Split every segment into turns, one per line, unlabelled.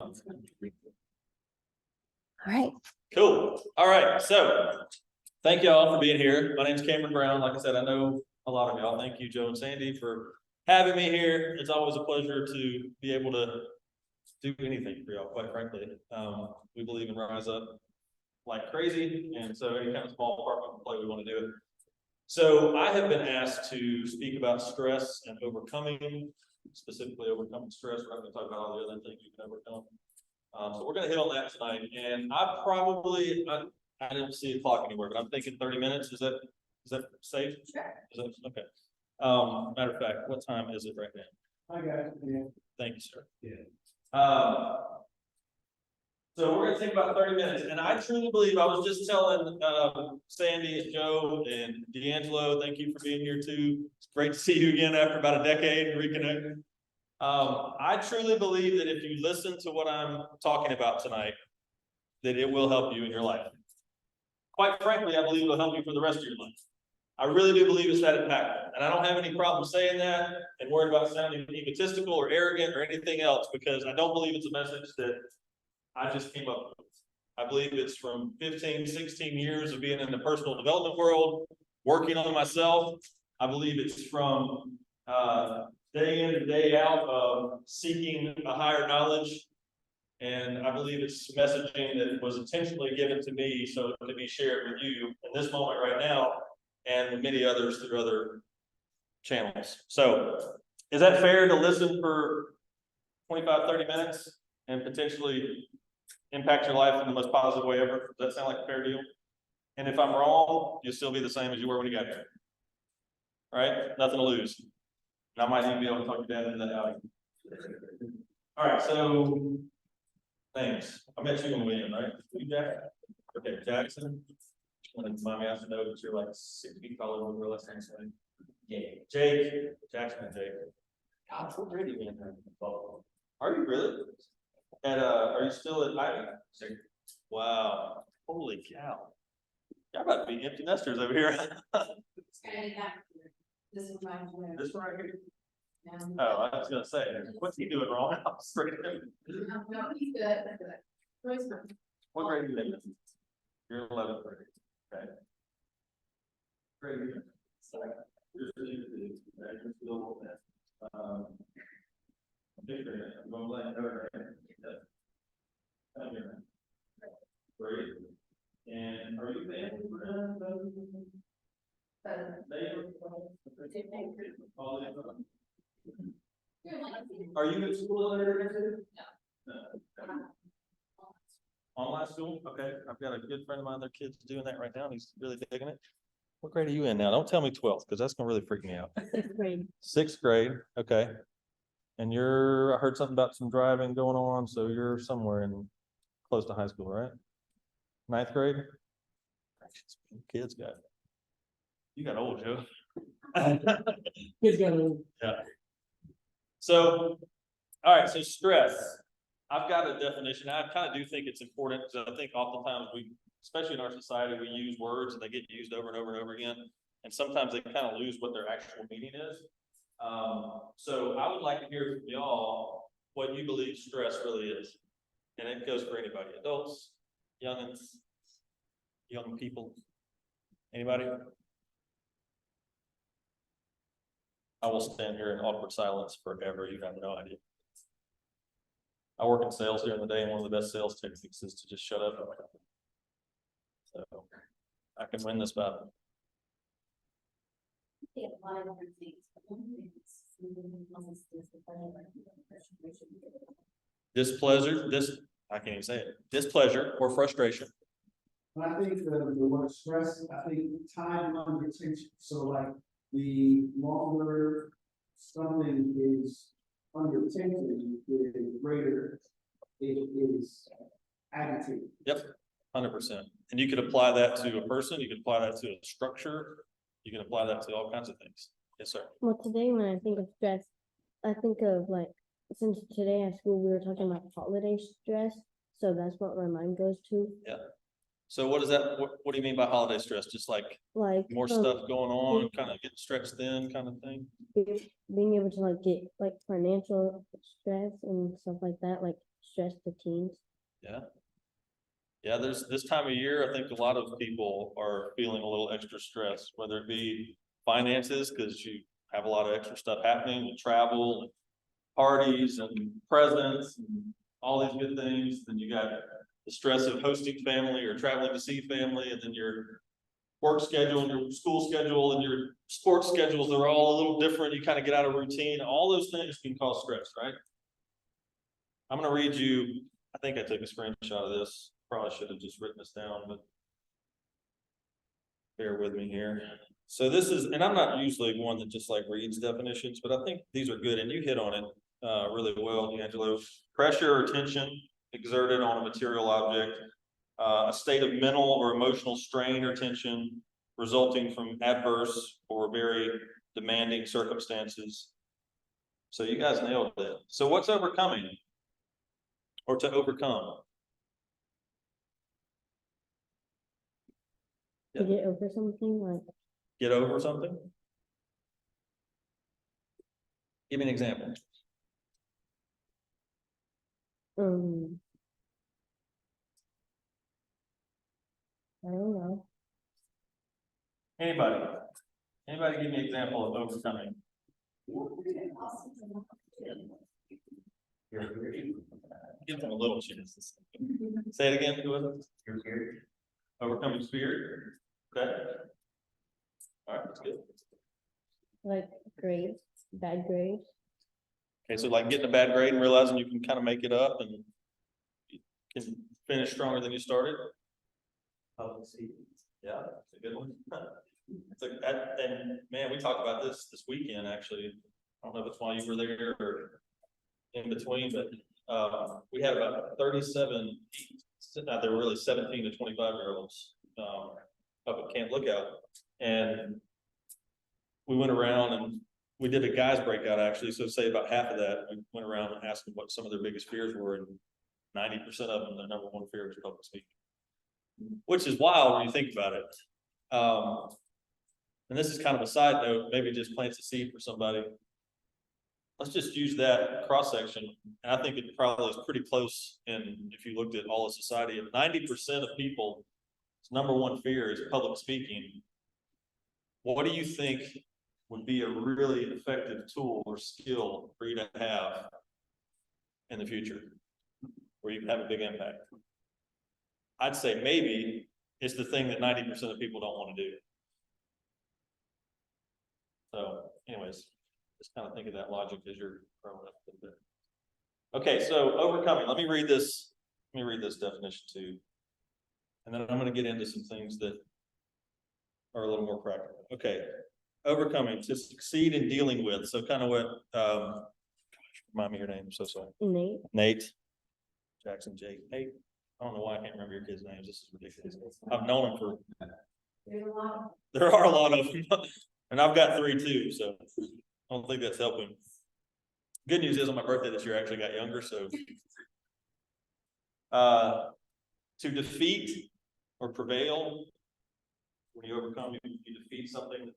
All right.
Cool. All right. So thank y'all for being here. My name's Cameron Brown. Like I said, I know a lot of y'all. Thank you, Joe and Sandy, for having me here. It's always a pleasure to be able to do anything for y'all, quite frankly. We believe in Rise Up like crazy. And so any kind of small part we can play, we want to do it. So I have been asked to speak about stress and overcoming, specifically overcoming stress. We're not going to talk about all the other things you can overcome. So we're going to hit on that tonight. And I don't see a clock anywhere, but I'm thinking 30 minutes. Is that safe?
Sure.
Is that okay? Matter of fact, what time is it right now?
I got it, man.
Thank you, sir.
Yeah.
So we're gonna take about 30 minutes, and I truly believe, I was just telling Sandy and Joe and D'Angelo, thank you for being here too. It's great to see you again after about a decade and reconnect. I truly believe that if you listen to what I'm talking about tonight, that it will help you in your life. Quite frankly, I believe it will help you for the rest of your life. I really do believe it's that impactful, and I don't have any problem saying that and worried about sounding egotistical or arrogant or anything else, because I don't believe it's a message that I just came up with. I believe it's from 15, 16 years of being in the personal development world, working on myself. I believe it's from day in and day out of seeking a higher knowledge. And I believe it's messaging that was intentionally given to me so to be shared with you in this moment right now, and many others through other channels. So is that fair to listen for 25, 30 minutes and potentially impact your life in the most positive way ever? Does that sound like a fair deal? And if I'm wrong, you'll still be the same as you were when you got here. All right, nothing to lose. And I might even be able to talk your dad into that outing. All right, so thanks. I met you in William, right? You, Jack? Okay, Jackson. And mommy has to know that you're like 6 feet taller than your last name. Jake, Jackson and Jake. God, so pretty, man. Are you really? And are you still at Ivy? Wow, holy cow! Y'all about to be empty nesters over here.
This is my.
This one right here. Oh, I was gonna say, what's he doing wrong? I'm straight in.
No, he's good.
What grade are you in? You're 11th grade. Okay. Great. So, you're still I'm going to let you know, right? Great. And are you family? Are you at school there? No. Online school? Okay. I've got a good friend of mine, their kid's doing that right now, and he's really digging it. What grade are you in now? Don't tell me 12th, because that's gonna really freak me out.
6th grade.
6th grade, okay. And I heard something about some driving going on, so you're somewhere in close to high school, right? 9th grade? Kids you got old, Joe.
Kids got a.
Yeah. So, all right, so stress. I've got a definition. I kind of do think it's important, because I think oftentimes especially in our society, we use words and they get used over and over and over again. And sometimes they kind of lose what their actual meaning is. So I would like to hear from y'all what you believe stress really is. And it goes for anybody, adults, youngins, young people. Anybody? I will stand here in awkward silence forever. You have no idea. I work in sales during the day, and one of the best sales techniques is to just shut up. So I can win this battle. Displeasure, I can't even say it. Displeasure or frustration.
I think the word stress, I think time under tension. So like the longer something is under tension, the greater it is agitated.
Yep, 100%. And you could apply that to a person. You could apply that to a structure. You can apply that to all kinds of things. Yes, sir.
Well, today when I think of stress, I think of like, since today at school we were talking about holiday stress, so that's what my mind goes to.
Yeah. So what is that? What do you mean by holiday stress? Just like more stuff going on, kind of getting stretched thin, kind of thing.
Being able to like get like financial stress and stuff like that, like stress to teens.
Yeah, there's this time of year, I think a lot of people are feeling a little extra stress, whether it be finances, because you have a lot of extra stuff happening with travel and parties and presents and all these good things. Then you got the stress of hosting family or traveling to see family, and then your work schedule and your school schedule and your sports schedules are all a little different. You kind of get out of routine. All those things can cause stress, right? I'm gonna read you, I think I took a screenshot of this. Probably should have just written this down, but bear with me here. So this is, and I'm not usually one that just like reads definitions, but I think these are good, and you hit on it really well, D'Angelo. Pressure or tension exerted on a material object, a state of mental or emotional strain or tension resulting from adverse or very demanding circumstances. So you guys nailed it. So what's overcoming or to overcome?
To get over something like,
Get over something? Give me an example.
I don't know.
Anybody? Anybody give me an example of overcoming? Give them a little chance. Say it again, who is it? Overcoming fear. Okay. All right, that's good.
Like grades, bad grades.
Okay, so like getting a bad grade and realizing you can kind of make it up and you can finish stronger than you started. Yeah, that's a good one. It's like that, and man, we talked about this weekend, actually. I don't know if it's while you were there or in between, but we had about 37, there were really 17 to 25-year-olds up at Camp Lookout. And we went around and we did a guys breakout, actually. So say about half of that, we went around and asked them what some of their biggest fears were, and 90% of them, their number one fear was public speaking, which is wild when you think about it. And this is kind of a side note, maybe just plants a seed for somebody. Let's just use that cross section. And I think it probably is pretty close. And if you looked at all of society, if 90% of people's number one fear is public speaking, what do you think would be a really effective tool or skill for you to have in the future where you can have a big impact? I'd say maybe it's the thing that 90% of people don't want to do. So anyways, just kind of think of that logic as you're growing up a bit. Okay, so overcoming. Let me read this definition too. And then I'm going to get into some things that are a little more practical. Okay, overcoming, to succeed in dealing with. So kind of what, remind me your name, I'm so sorry. Nate Jackson, Jake. Hey, I don't know why I can't remember your kids' names. This is ridiculous. I've known them for, there are a lot of them. And I've got 3 too, so I don't think that's helping. Good news is on my birthday this year, I actually got younger, so. To defeat or prevail, when you overcome, you defeat something,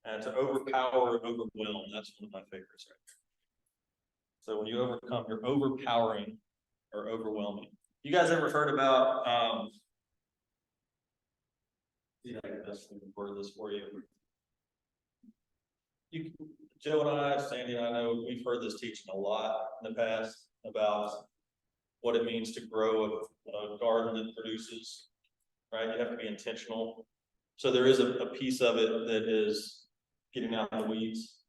and to overpower or overwhelm, that's one of my favorites right there. So when you overcome, you're overpowering or overwhelming. You guys ever heard about, yeah, I guess I can word this for you. Joe and I, Sandy and I know we've heard this teaching a lot in the past about what it means to grow a garden that produces, right? You have to be intentional. So there is a piece of it that is getting out the weeds.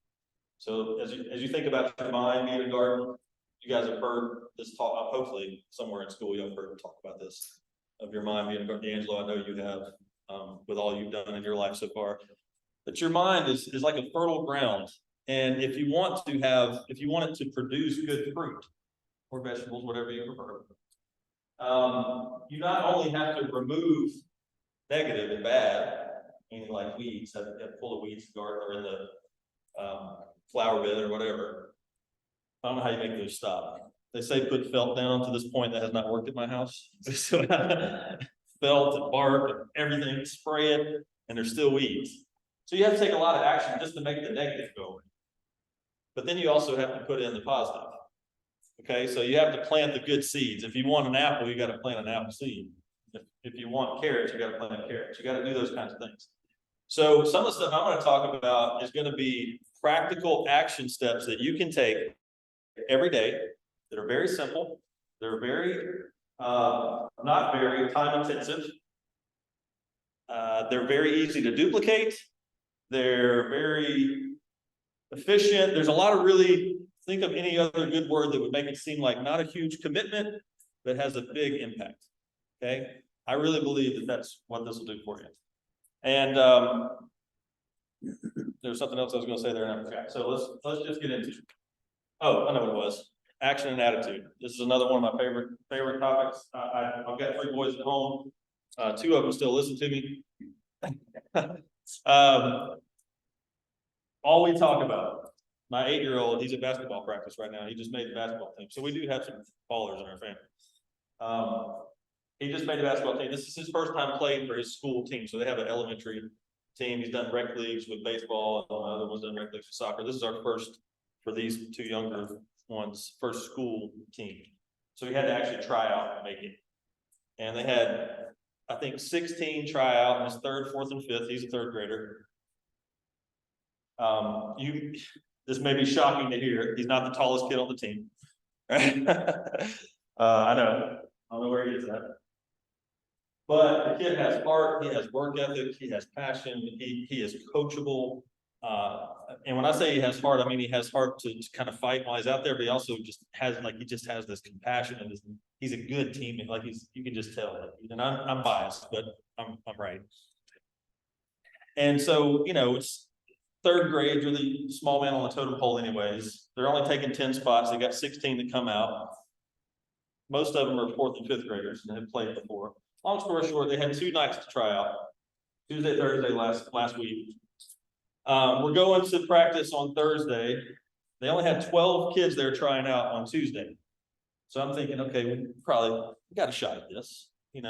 So as you think about your mind being a garden, you guys have heard this talk, hopefully somewhere in school you've heard talk about this, of your mind being a garden. D'Angelo, I know you have, with all you've done in your life so far. But your mind is like a fertile ground. And if you want it to produce good fruit or vegetables, whatever you prefer, you not only have to remove negative and bad, meaning like weeds, have full of weeds in the garden or in the flower bed or whatever. I don't know how you make those stop. They say put felt down. To this point, that has not worked at my house. So felt and bark and everything, spray it, and there's still weeds. So you have to take a lot of action just to make the negative go away. But then you also have to put in the positive. Okay, so you have to plant the good seeds. If you want an apple, you gotta plant an apple seed. If you want carrots, you gotta plant carrots. You gotta do those kinds of things. So some of the stuff I'm gonna talk about is gonna be practical action steps that you can take every day that are very simple. They're very, not very time intensive. They're very easy to duplicate. They're very efficient. There's a lot of really, think of any other good word that would make it seem like not a huge commitment, but has a big impact. Okay, I really believe that that's what this will do for you. And there's something else I was going to say there, and I forgot. So let's just get into it. Oh, I know what it was. Action and attitude. This is another one of my favorite topics. I've got 3 boys at home. 2 of them still listen to me. All we talk about, my 8-year-old, he's at basketball practice right now. He just made the basketball team. So we do have some ballers in our family. He just made the basketball team. This is his first time playing for his school team. So they have an elementary team. He's done rec leagues with baseball. The other one's done rec leagues with soccer. This is our first, for these 2 younger ones, first school team. So he had to actually try out and make it. And they had, I think, 16 try out in his 3rd, 4th, and 5th. He's a 3rd grader. This may be shocking to hear. He's not the tallest kid on the team. Right? I know. I don't know where he is at. But the kid has heart, he has work ethic, he has passion, he is coachable. And when I say he has heart, I mean he has heart to kind of fight while he's out there, but he also just has this compassion, and he's a good teammate. Like you can just tell. And I'm biased, but I'm right. And so, it's 3rd grade, you're the small man on the totem pole anyways. They're only taking 10 spots. They got 16 that come out. Most of them are 4th and 5th graders and have played before. Long story short, they had 2 nights to try out. Tuesday, Thursday last week. We're going to practice on Thursday. They only had 12 kids there trying out on Tuesday. So I'm thinking, okay, we got a shot at this. We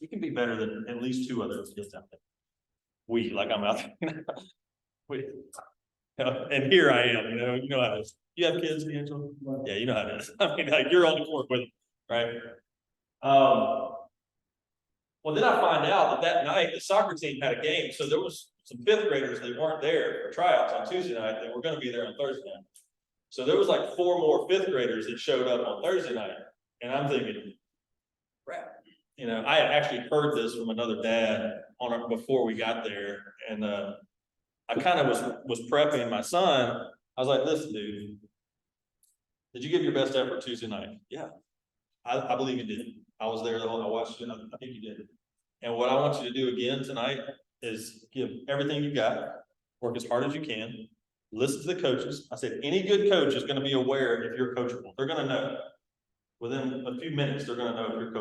can be better than at least 2 other kids out there. Like I'm out there. And here I am, you know how it is. You have kids, Angela? Yeah, you know how it is. I mean, like you're on the court with them, right? Well, then I find out that night the soccer team had a game. So there was some 5th graders that weren't there for tryouts on Tuesday night. They were going to be there on Thursday night. So there was like 4 more 5th graders that showed up on Thursday night. And I'm thinking, crap. I had actually heard this from another dad before we got there. And I kind of was prepping my son. I was like, listen, dude, did you give your best effort Tuesday night? Yeah, I believe you did. I was there, I watched it, I think you did. And what I want you to do again tonight is give everything you got, work as hard as you can, listen to the coaches. I said, any good coach is going to be aware if you're coachable. They're going to know. Within a few minutes, they're going to know if you're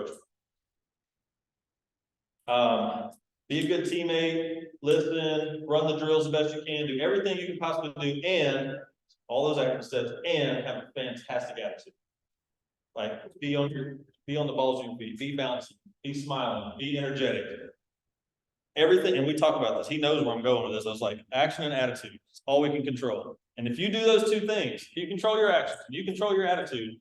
coachable. Be a good teammate, listen, run the drills the best you can, do everything you can possibly do, and all those action steps, and have a fantastic attitude. Like be on the balls of your feet, be bouncing, be smiling, be energetic. Everything, and we talk about this. He knows where I'm going with this. I was like, action and attitude. It's all we can control. And if you do those 2 things, if you control your actions, you control your attitude,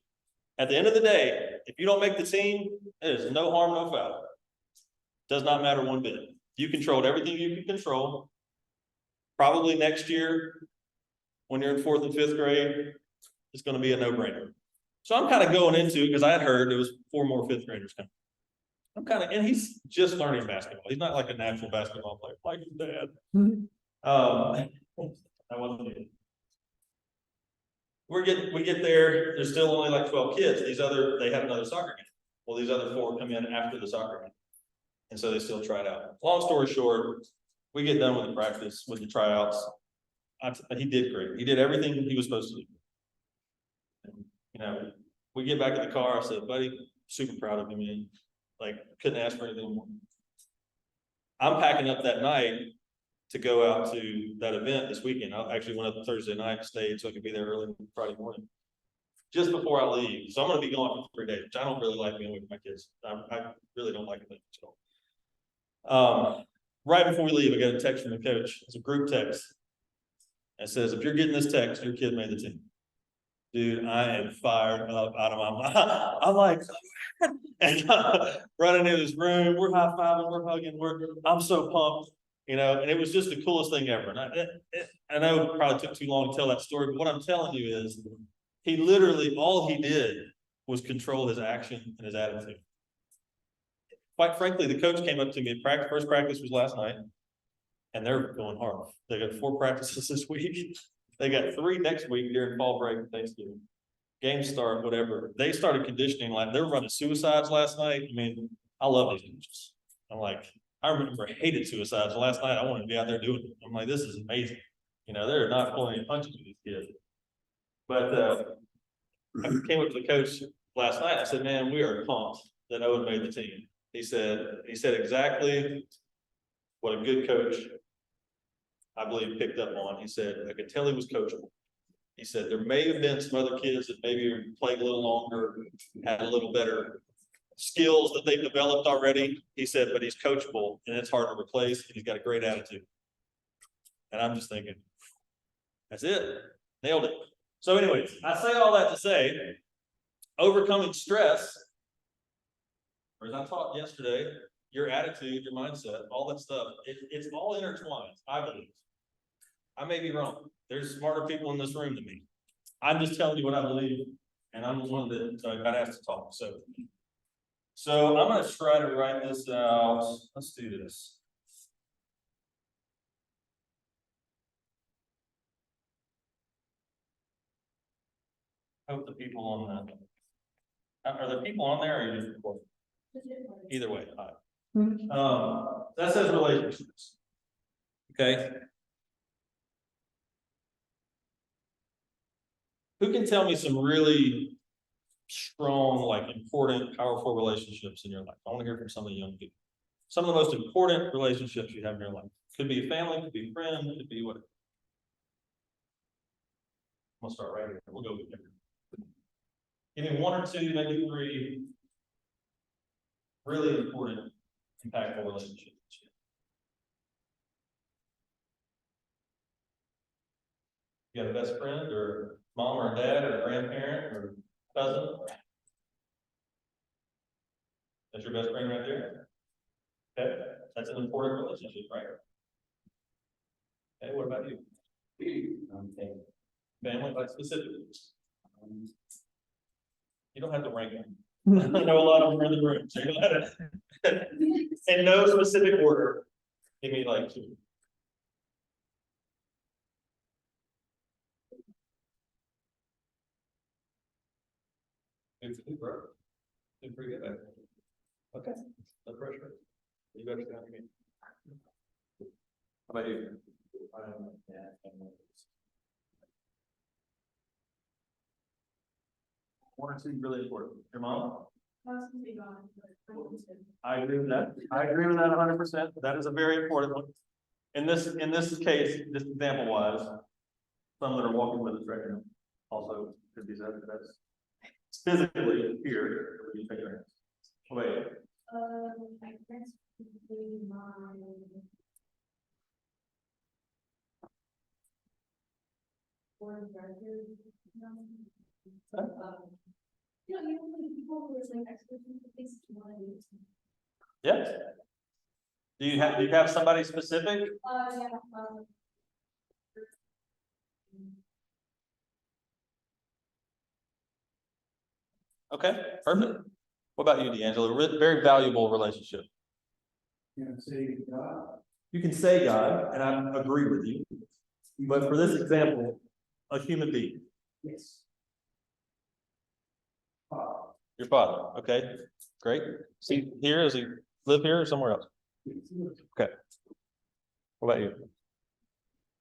at the end of the day, if you don't make the team, it is no harm, no foul. Does not matter one bit. You controlled everything you can control. Probably next year, when you're in 4th and 5th grade, it's going to be a no-brainer. So I'm kind of going into it because I had heard there was 4 more 5th graders coming. And he's just learning basketball. He's not like a natural basketball player, like his dad. I wasn't it. We get there, there's still only like 12 kids. They had another soccer game. Well, these other 4 come in after the soccer game. And so they still tried out. Long story short, we get done with the practice, with the tryouts. He did great. He did everything he was supposed to do. And, we get back in the car. I said, buddy, super proud of you, man. Like, couldn't ask for anything more. I'm packing up that night to go out to that event this weekend. I actually went up Thursday night and stayed so I could be there early Friday morning, just before I leave. So I'm going to be gone for 3 days, which I don't really like being away from my kids. I really don't like it much at all. Right before we leave, I got a text from the coach. It's a group text. It says, if you're getting this text, your kid made the team. dude, I am fired up out of my mind. I'm like, and running into this room, we're high fiving, we're hugging, I'm so pumped, you know, and it was just the coolest thing ever. And I know it probably took too long to tell that story, but what I'm telling you is he literally, all he did was control his action and his attitude. Quite frankly, the coach came up to me at practice, first practice was last night, and they're going hard. They got 4 practices this week. They got 3 next week during fall break and Thanksgiving. Games start, whatever. They started conditioning, like they were running suicides last night. I mean, I love these coaches. I'm like, I remember I hated suicides last night. I wanted to be out there doing it. I'm like, this is amazing. You know, they're not pulling any punches with these kids. But I came up to the coach last night. I said, man, we are pumped that Owen made the team. He said exactly what a good coach, I believe, picked up on. He said, I could tell he was coachable. He said, there may have been some other kids that maybe played a little longer, had a little better skills that they've developed already. He said, but he's coachable and it's hard to replace, and he's got a great attitude. And I'm just thinking, that's it. Nailed it. So anyways, I say all that to say, overcoming stress, or as I taught yesterday, your attitude, your mindset, all that stuff, it's all intertwined, I believe. I may be wrong. There's smarter people in this room than me. I'm just telling you what I believe, and I'm the one that got asked to talk. So I'm going to try to write this out. Let's do this. Hope the people on that. Are the people on there, or are you just recording? Either way, hi. That says relationships. Okay. Who can tell me some really strong, like important, powerful relationships in your life? I want to hear from some of the young people. Some of the most important relationships you have in your life. Could be a family, could be a friend, could be whatever. I'm gonna start right here. We'll go with it. Give me 1 or 2, maybe 3 really important, impactful relationships. You got a best friend, or mom, or dad, or grandparent, or cousin? That's your best friend right there? Okay, that's an important relationship, right? Okay, what about you? Family, like specifically? You don't have to rank them. I know a lot of them are in the room, so you don't have to. In no specific order, give me like 2. It's bro. It's pretty good. Okay, no pressure. You better stay on me. How about you? One or 2 really important. Your mom? I agree with that. I agree with that 100%. That is a very important one. In this case, just example wise, some that are walking with us right now also could be said that's physically here. You take your hands. Wait.
My friends would be my. Board of directors. You know, people who are like experts in the things you want to do.
Yes. Do you have somebody specific?
Yeah.
Okay, perfect. What about you, D'Angelo? Very valuable relationship.
Can I say God?
You can say God, and I agree with you. But for this example, a human being.
Yes.
Your father. Okay, great. See, here, does he live here or somewhere else? Okay. What about you?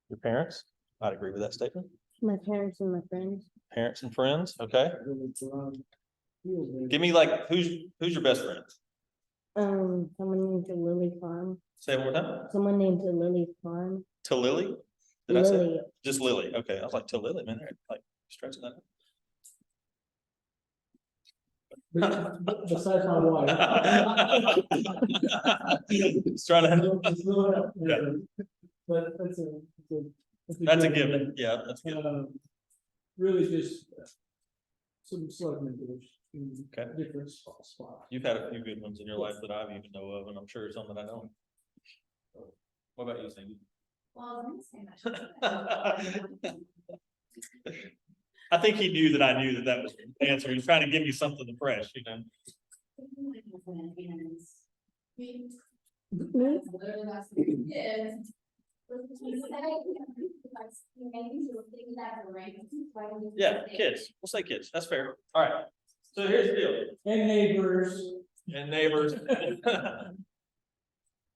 Your parents? I'd agree with that statement.
My parents and my friends.
Parents and friends, okay. Give me like, who's your best friend?
Someone named Lily Farm.
Say it one more time.
Someone named Lily Farm.
To Lily? Did I say?
Lily.
Just Lily. Okay, I was like, to Lily, man, like stretching that.
Besides my wife.
Just trying to.
It's not,
Yeah.
But
That's a given. Yeah, that's good.
Really just some select members in
Okay.
different spots.
You've had a few good ones in your life that I even know of, and I'm sure some that I don't. What about you, Sandy?
Well, I'm gonna say that.
I think he knew that I knew that was the answer. He was trying to give me something fresh, you know? Yeah, kids. We'll say kids. That's fair. All right. So here's the deal.
And neighbors.
And neighbors.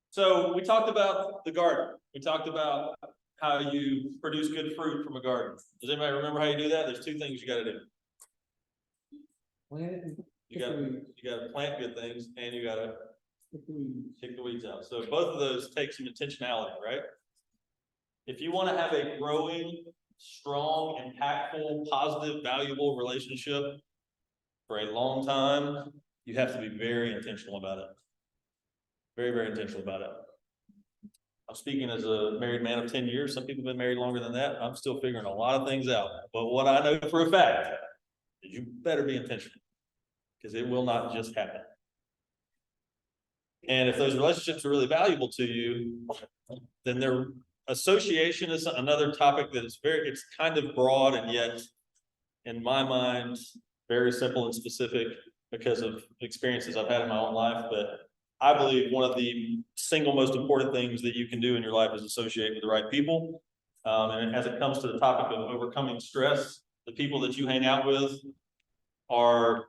So we talked about the garden. We talked about how you produce good fruit from a garden. Does anybody remember how you do that? There's two things you gotta do.
Plant and
You gotta plant good things and you gotta kick the weeds out. So both of those take some intentionality, right? If you wanna have a growing, strong, impactful, positive, valuable relationship for a long time, you have to be very intentional about it. Very, very intentional about it. I'm speaking as a married man of 10 years. Some people have been married longer than that. I'm still figuring a lot of things out. But what I know for a fact is you better be intentional because it will not just happen. And if those relationships are really valuable to you, then their association is another topic that is it's kind of broad and yet, in my mind, very simple and specific because of experiences I've had in my own life. But I believe one of the single most important things that you can do in your life is associate with the right people. And as it comes to the topic of overcoming stress, the people that you hang out with are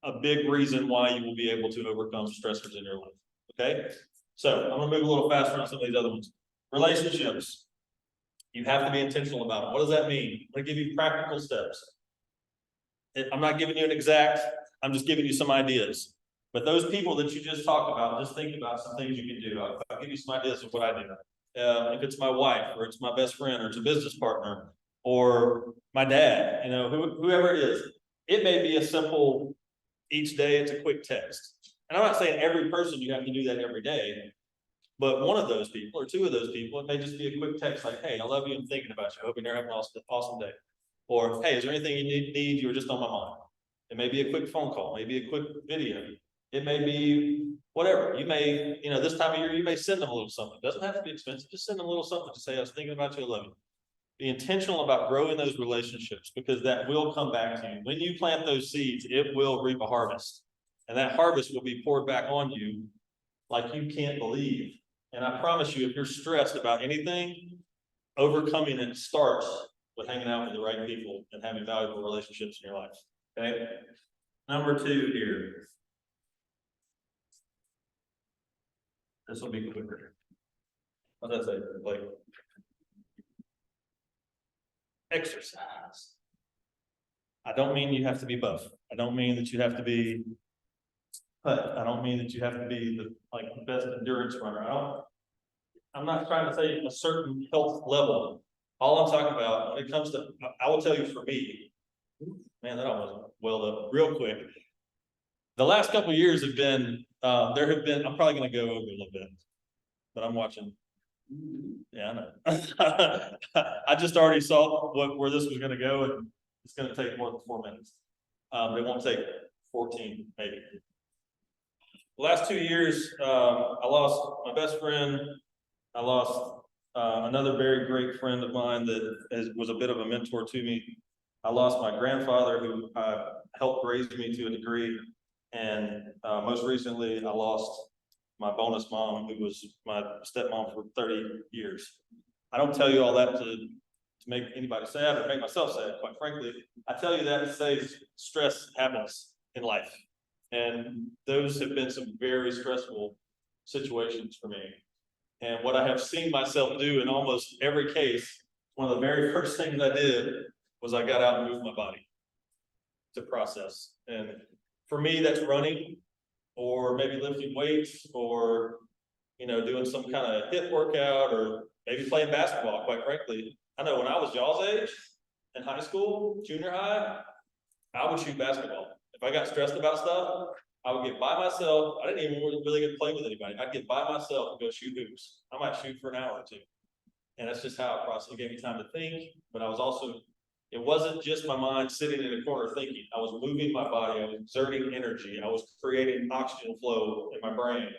a big reason why you will be able to overcome stressors in your life. Okay, so I'm gonna move a little faster on some of these other ones. Relationships. You have to be intentional about it. What does that mean? I'm gonna give you practical steps. I'm not giving you an exact, I'm just giving you some ideas. But those people that you just talked about, just think about some things you can do. I'll give you some ideas of what I do. If it's my wife, or it's my best friend, or it's a business partner, or my dad, you know, whoever it is, it may be a simple, each day it's a quick text. And I'm not saying every person you have to do that every day, but one of those people or two of those people, it may just be a quick text like, hey, I love you, I'm thinking about you, hoping you're having an awesome day. Or, hey, is there anything you need? You're just on my mind. It may be a quick phone call, maybe a quick video. It may be whatever. You may, you know, this time of year, you may send them a little something. It doesn't have to be expensive. Just send them a little something to say, I was thinking about you, I love you. Be intentional about growing those relationships because that will come back to you. When you plant those seeds, it will reap a harvest. And that harvest will be poured back on you like you can't believe. And I promise you, if you're stressed about anything, overcoming it starts with hanging out with the right people and having valuable relationships in your life. Okay. Number 2 here. This will be quicker. What did I say? Like exercise. I don't mean you have to be buff. I don't mean that you have to be cut. I don't mean that you have to be the best endurance runner. I'm not trying to say a certain health level. All I'm talking about when it comes to, I will tell you for me, man, that almost welled up real quick. The last couple of years have been, there have been, I'm probably going to go over a little bit, but I'm watching. Yeah, I know. I just already saw where this was going to go, and it's going to take more than 4 minutes. It won't take 14, maybe. The last 2 years, I lost my best friend. I lost another very great friend of mine that was a bit of a mentor to me. I lost my grandfather who helped raise me to a degree. And most recently, I lost my bonus mom, who was my stepmom for 30 years. I don't tell you all that to make anybody sad or make myself sad, quite frankly. I tell you that to say stress happens in life. And those have been some very stressful situations for me. And what I have seen myself do in almost every case, one of the very first things I did was I got out and moved my body to process. And for me, that's running or maybe lifting weights or, you know, doing some kind of HIIT workout or maybe playing basketball, quite frankly. I know when I was y'all's age in high school, junior high, I would shoot basketball. If I got stressed about stuff, I would get by myself. I didn't even really get to play with anybody. I'd get by myself and go shoot hoops. I might shoot for an hour or two. And that's just how I processed. It gave me time to think, but I was also It wasn't just my mind sitting in a corner thinking. I was moving my body, I was exerting energy, I was creating oxygen flow in my brain.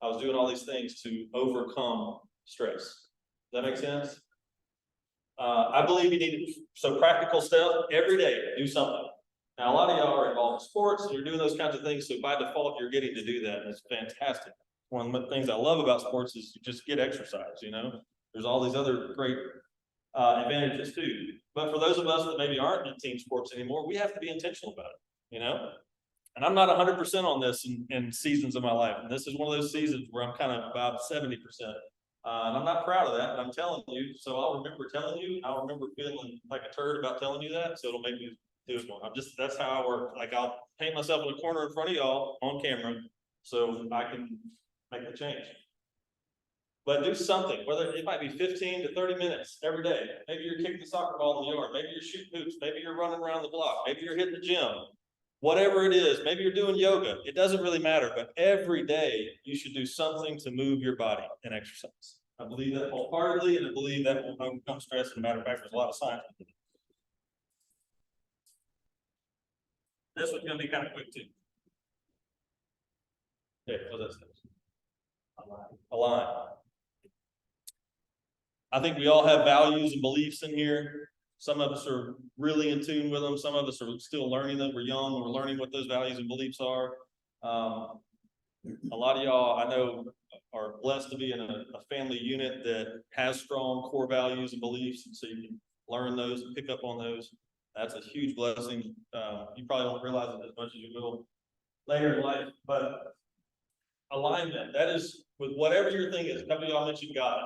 I was doing all these things to overcome stress. Does that make sense? I believe you need some practical stuff every day, do something. Now, a lot of y'all are involved in sports and you're doing those kinds of things, so by default, you're getting to do that, and it's fantastic. One of the things I love about sports is you just get exercise, you know? There's all these other great advantages too. But for those of us that maybe aren't in team sports anymore, we have to be intentional about it, you know? And I'm not 100% on this in seasons of my life, and this is one of those seasons where I'm kind of about 70%. And I'm not proud of that, but I'm telling you, so I'll remember telling you, I'll remember feeling like a turd about telling you that, so it'll make me do it more. That's how I work. Like, I'll paint myself in a corner in front of y'all on camera, so I can make the change. But do something, whether it might be 15 to 30 minutes every day. Maybe you're kicking the soccer ball in the yard, maybe you're shooting hoops, maybe you're running around the block, maybe you're hitting the gym. Whatever it is, maybe you're doing yoga, it doesn't really matter, but every day you should do something to move your body and exercise. I believe that wholeheartedly, and I believe that will overcome stress. As a matter of fact, there's a lot of science. This one's gonna be kind of quick too. Okay, what's that? Align. I think we all have values and beliefs in here. Some of us are really in tune with them. Some of us are still learning them. We're young, we're learning what those values and beliefs are. A lot of y'all I know are blessed to be in a family unit that has strong core values and beliefs, and so you can learn those and pick up on those. That's a huge blessing. You probably don't realize it as much as you will later in life, but alignment, that is with whatever your thing is. A couple of y'all mentioned God.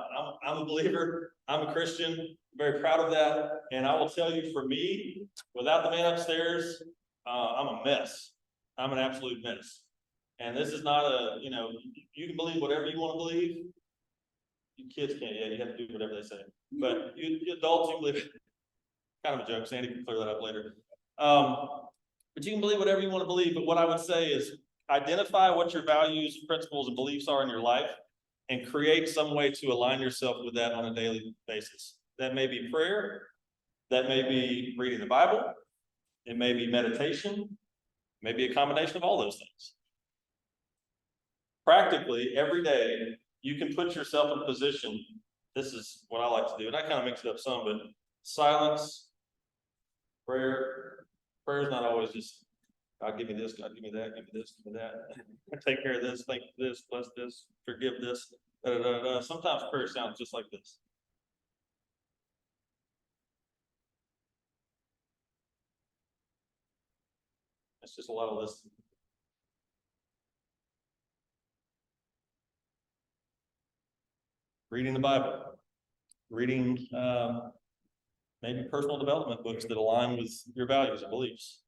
I'm a believer, I'm a Christian, very proud of that. And I will tell you, for me, without the man upstairs, I'm a mess. I'm an absolute mess. And this is not a, you know, you can believe whatever you want to believe. You kids can't, yeah, you have to do whatever they say. But you adults, you believe, kind of a joke, Sandy can clear that up later. But you can believe whatever you want to believe. But what I would say is, identify what your values, principles, and beliefs are in your life, and create some way to align yourself with that on a daily basis. That may be prayer, that may be reading the Bible, it may be meditation, maybe a combination of all those things. Practically, every day, you can put yourself in a position, this is what I like to do, and I kind of mix it up some, but silence, prayer is not always just, God, give me this, God, give me that, give me this, give me that. Take care of this, thank this, bless this, forgive this. Da, da, da, da. Sometimes prayer sounds just like this. It's just a lot of listening. Reading the Bible, reading maybe personal development books that align with your values and beliefs.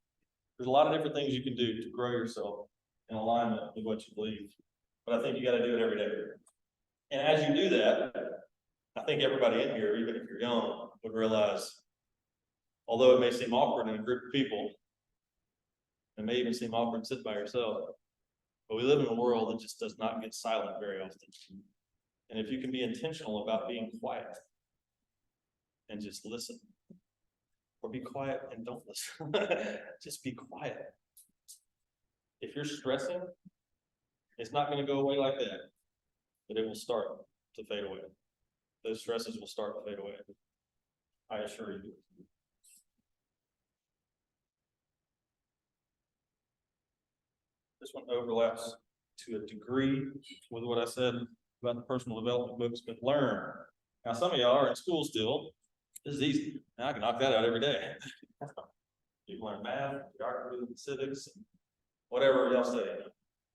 There's a lot of different things you can do to grow yourself in alignment with what you believe. But I think you got to do it every day. And as you do that, I think everybody in here, even if you're young, would realize, although it may seem awkward in a group of people, it may even seem awkward to sit by yourself, but we live in a world that just does not get silent very often. And if you can be intentional about being quiet and just listen, or be quiet and don't listen, just be quiet. If you're stressing, it's not going to go away like that, but it will start to fade away. Those stresses will start to fade away, I assure you. This one overlaps to a degree with what I said about the personal development books, but learn. Now, some of y'all are in school still. This is easy. Now I can knock that out every day. You can learn math, geography, civics, whatever y'all study.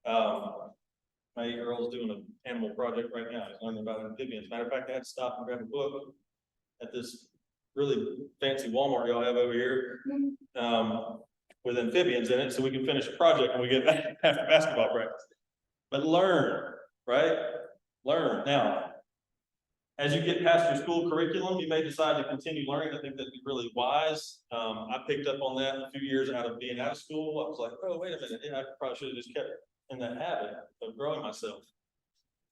My 8-year-old's doing an animal project right now. He's learning about amphibians. Matter of fact, I had to stop and grab a book at this really fancy Walmart y'all have over here, with amphibians in it, so we can finish a project when we get back after basketball practice. But learn, right? Learn. Now, as you get past your school curriculum, you may decide to continue learning. I think that'd be really wise. I picked up on that a few years out of being out of school. I was like, oh, wait a minute. Yeah, I probably should have just kept in that habit of growing myself.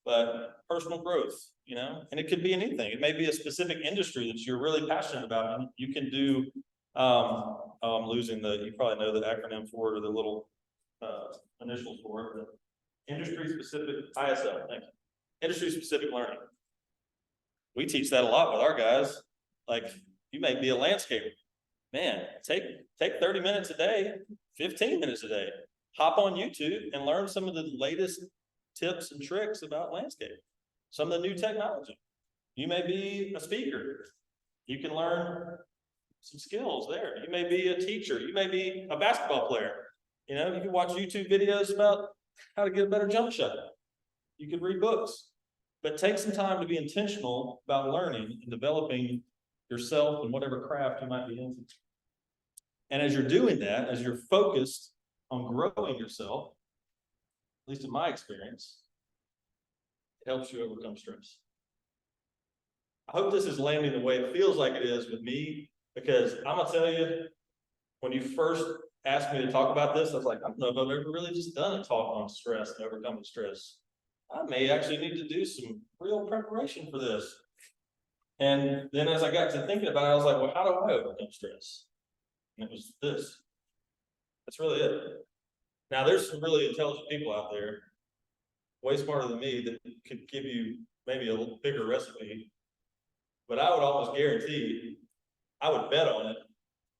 But personal growth, you know, and it could be anything. It may be a specific industry that you're really passionate about, and you can do I'm losing you probably know the acronym for it or the little, initials for it, but industry specific, ISL, thank you. Industry specific learning. We teach that a lot with our guys. Like, you may be a landscaper. Man, take 30 minutes a day, 15 minutes a day. Hop on YouTube and learn some of the latest tips and tricks about landscaping. Some of the new technology. You may be a speaker. You can learn some skills there. You may be a teacher. You may be a basketball player. You know, you can watch YouTube videos about how to get a better jump shot. You can read books, but take some time to be intentional about learning and developing yourself and whatever craft you might be into. And as you're doing that, as you're focused on growing yourself, at least in my experience, it helps you overcome stress. I hope this is landing the way it feels like it is with me, because I'm gonna tell you, when you first asked me to talk about this, I was like, I don't know if I've ever really just done a talk on stress and overcoming stress. I may actually need to do some real preparation for this. And then as I got to thinking about it, I was like, well, how do I overcome stress? And it was this. That's really it. Now, there's some really intelligent people out there, way smarter than me, that could give you maybe a little bigger recipe. But I would almost guarantee, I would bet on it,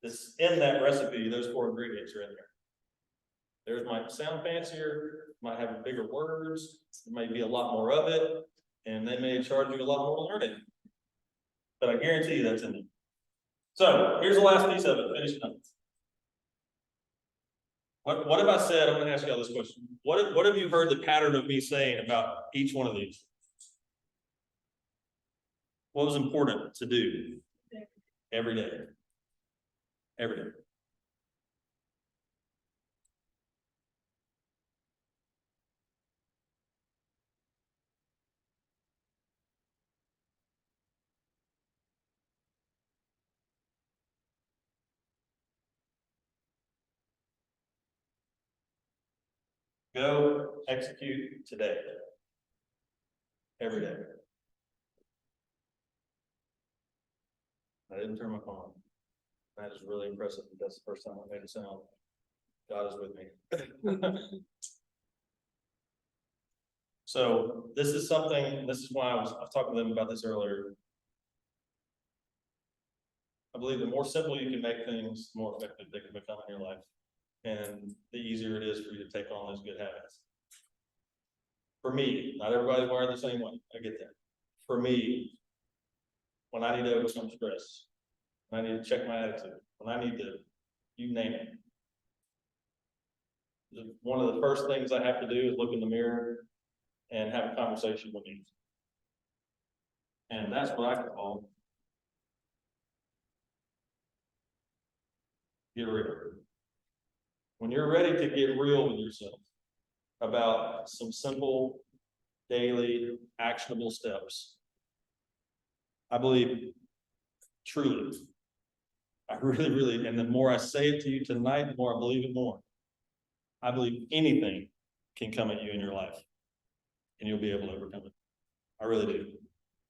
this in that recipe, those 4 ingredients are in there. Theirs might sound fancier, might have bigger words, there may be a lot more of it, and they may charge you a lot more to learn it. But I guarantee you that's in there. So here's the last piece of it, finishing up. What have I said? I'm gonna ask y'all this question. What have you heard the pattern of me saying about each one of these? What was important to do every day? Every day. Go execute today. Every day. I didn't turn my phone on. That is really impressive. That's the first time I made it sound. God is with me. So this is something, this is why I was talking to them about this earlier. I believe the more simple you can make things, the more effective they can become in your life. And the easier it is for you to take on those good habits. For me, not everybody's wired the same way. I get that. For me, when I need to overcome stress, when I need to check my attitude, when I need to, you name it. One of the first things I have to do is look in the mirror and have a conversation with me. And that's what I call get real. When you're ready to get real with yourself about some simple, daily, actionable steps, I believe truly, I really, and the more I say it to you tonight, the more I believe it more. I believe anything can come at you in your life and you'll be able to overcome it. I really do.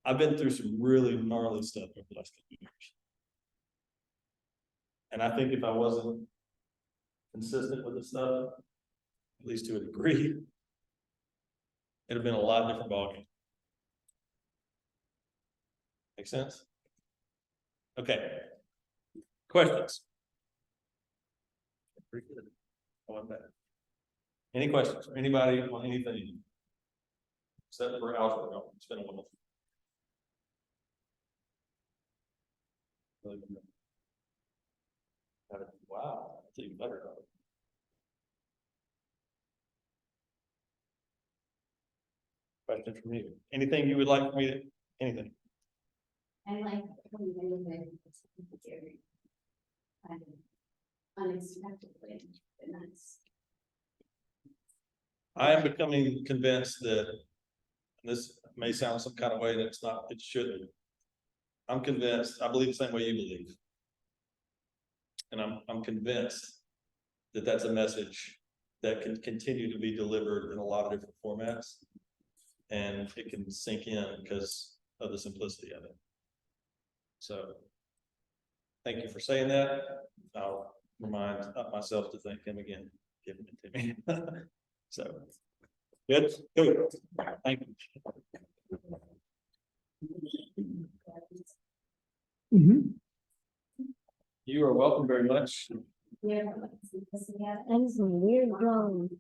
I've been through some really gnarly stuff over the last couple of years. And I think if I wasn't consistent with the stuff, at least to a degree, it'd have been a lot different ballgame. Make sense? Okay. Questions? Pretty good. I want that. Any questions? Anybody on anything? Except for algebra. It's been a while. Wow, that's even better. Question from you. Anything you would like me to, anything?
I like when you very unexpectedly, and that's.
I am becoming convinced that this may sound some kind of way that it's not, it shouldn't. I'm convinced, I believe the same way you believe. And I'm convinced that that's a message that can continue to be delivered in a lot of different formats. And it can sink in because of the simplicity of it. So thank you for saying that. I'll remind myself to thank him again, giving it to me. So, good, thank you. You are welcome very much.
Yeah.
That is some weird drawing.